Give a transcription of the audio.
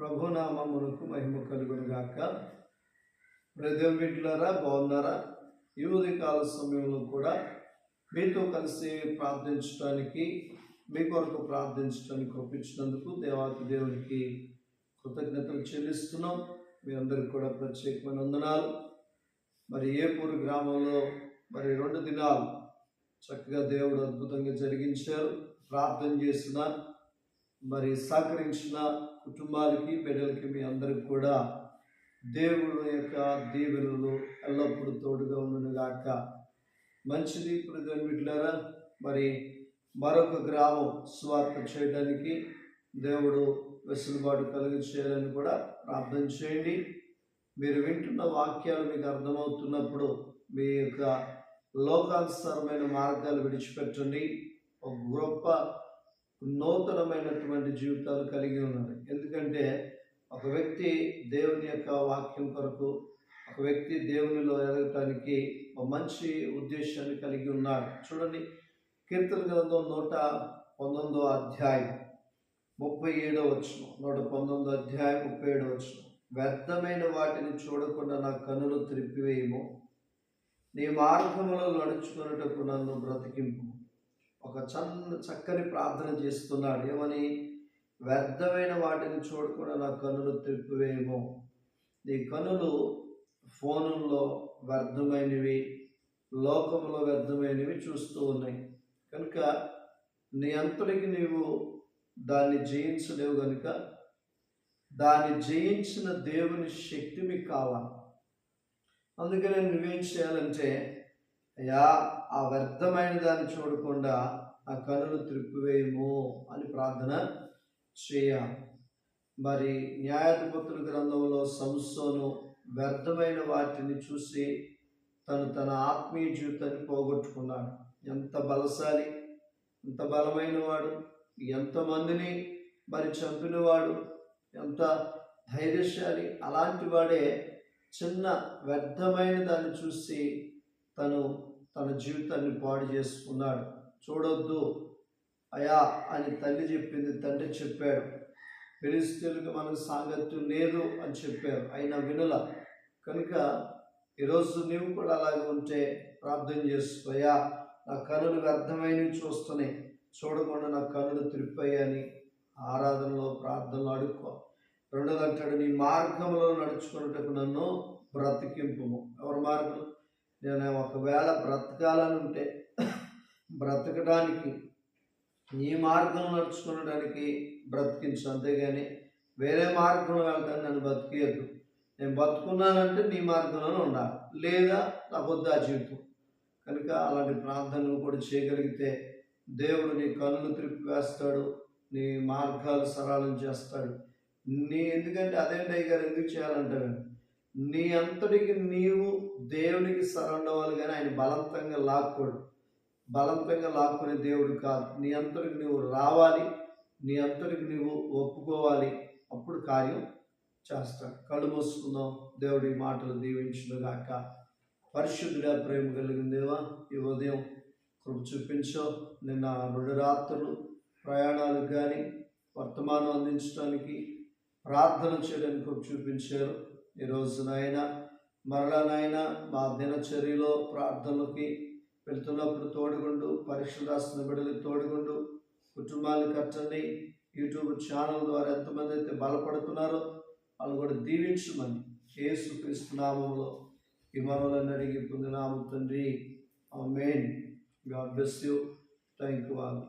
ప్రభునామమునకు మహిమ కలుగును గాక. ప్రజల బిడ్డలారా, బాగున్నారా? ఈ ఉదయకాల సమయంలో కూడా మీతో కలిసి ప్రార్థించడానికి, మీ కొరకు ప్రార్థించడానికి ఒప్పించినందుకు దేవాతి దేవునికి కృతజ్ఞతలు చెల్లిస్తున్నాం. మీ అందరికి కూడా ప్రత్యేకమైన వందనాలు. మరి ఏపూరు గ్రామంలో 2 దినాలు చక్కగా దేవుడు అద్భుతంగా జరిగించారు. ప్రార్థన చేసిన సహకరించిన కుటుంబాలకి, బిడ్డలకి, మీ అందరికి కూడా దేవుడు యొక్క దీవెనలు ఎల్లప్పుడూ తోడుగా ఉండునుగాక. మంచిది. ఇప్పుడు బిడ్డలారా, మరొక గ్రామం స్వార్థ చేయడానికి దేవుడు వెసులుబాటు కలిగి చేయాలని కూడా ప్రార్థన చేయండి. మీరు వింటున్న వాక్యాలు మీకు అర్థమవుతున్నప్పుడు మీ యొక్క లోకానుసారమైన మార్గాలు విడిచిపెట్టండి. ఒక గొప్ప నూతనమైనటువంటి జీవితాలు కలిగి ఉన్నారు. ఎందుకంటే ఒక వ్యక్తి దేవుని యొక్క వాక్యం కొరకు, ఒక వ్యక్తి దేవునిలో ఎదగటానికి ఒక మంచి ఉద్దేశాన్ని కలిగి ఉన్నాడు. చూడండి, కీర్తన గ్రంథం 119వ అధ్యాయం 37వ వచనం. 119వ అధ్యాయం 37వ వచనం. వ్యర్థమైన వాటిని చూడకుండా నా కన్నులు త్రిప్పివేయము, నీ మార్గములో నడుచుకున్నటకు నన్ను బ్రతికింపు. ఒక చక్కని ప్రార్థన చేస్తున్నాడు. ఏమని? వ్యర్థమైన వాటిని చూడకుండా నా కన్నులు త్రిప్పివేయము. నీ కన్నులు ఫోనుల్లో వ్యర్థమైనవి, లోకంలో వ్యర్థమైనవి చూస్తూ ఉన్నాయి కనుక నీ అంతటికి నీవు దాన్ని జయించలేవు. కనుక దాన్ని జయించిన దేవుని శక్తి మీకు కావాలి. అందుకనే నువ్వేం చేయాలంటే, అయ్యా, ఆ వ్యర్థమైన దాన్ని చూడకుండా ఆ కన్నులు త్రిప్పివేయము అని ప్రార్థన చేయాలి. న్యాయాధిపతుల గ్రంథంలో సంసోను వ్యర్థమైన వాటిని చూసి తన ఆత్మీయ జీవితాన్ని పోగొట్టుకున్నాడు. ఎంత బలశాలి, ఎంత బలమైన వాడు, ఎంతమందిని చంపినవాడు, ఎంత ధైర్యశాలి. అలాంటి వాడే చిన్న వ్యర్థమైన దాన్ని చూసి తన జీవితాన్ని పాడు చేసుకున్నాడు. చూడొద్దు అయా అని తల్లి చెప్పింది, తండ్రి చెప్పాడు. ఫిలిష్తీయులకు మనకు సాంగత్యం లేదు అని చెప్పారు, అయినా వినల. కనుక ఈరోజు నీవు కూడా అలాగే ఉంటే ప్రార్థన చేసుకోయా, నా కన్నులు వ్యర్థమైనవి చూస్తున్నాయి, చూడకుండా నా కన్నులు త్రిప్పయ్యని ఆరాధనలో, ప్రార్థనలో అడుక్కో. రెండోది అంటాడు, నీ మార్గంలో నడుచుకున్నటకు నన్ను బ్రతికింపు. ఎవరి మార్గం? నేను ఒకవేళ బ్రతకాలని ఉంటే బ్రతకడానికి నీ మార్గం నడుచుకునడానికి బ్రతికించు, అంతేగాని వేరే మార్గంలో వెళ్తాను నన్ను బతికేయద్దు. నేను బతుకున్నానంటే నీ మార్గంలోనే ఉండాలి, లేదా నాకొద్దు ఆ జీవితం. కనుక అలాంటి ప్రార్థనలు కూడా చేయగలిగితే దేవుడు నీ కన్నులు త్రిప్పి వేస్తాడు, నీ మార్గాలు సరళం చేస్తాడు. ఎందుకంటే అదేంటి అయ్యగారు ఎందుకు చేయాలంటావు? నీ అంతటికి నీవు దేవునికి సరెండర్ అవ్వాలి, కానీ ఆయన బలవంతంగా లాక్కోడు. బలవంతంగా లాక్కునే దేవుడు కాదు. నీ అంతటికి నువ్వు రావాలి, నీ అంతటికి నువ్వు ఒప్పుకోవాలి, అప్పుడు కార్యం చేస్తాడు. కళ్ళు మూసుకుందాం. దేవుడి మాటలు దీవించునుగాక. పరిశుద్ధుడా, ప్రేమ కలిగిన దేవా, ఈ ఉదయం కృప చూపించో. నిన్న 2 రాత్రులు ప్రయాణాలకు కానీ వర్తమానం అందించడానికి, ప్రార్థన చేయడానికి కృప చూపించారు. ఈరోజు నాయనా నాయనా మా దినచర్యలో ప్రార్థనలకి వెళ్తున్నప్పుడు తోడుగుండు, పరీక్షలు రాసిన బిడ్డలకు తోడుగుండు, కుటుంబాలను కట్టండి. యూట్యూబ్ ఛానల్ ద్వారా ఎంతమంది అయితే బలపడుతున్నారో వాళ్ళు కూడా దీవించమని యేసుక్రీస్తు నామములో ఈ మనవులను అడిగి పొందినాము తండ్రి. Amen. God bless you. Thank you all.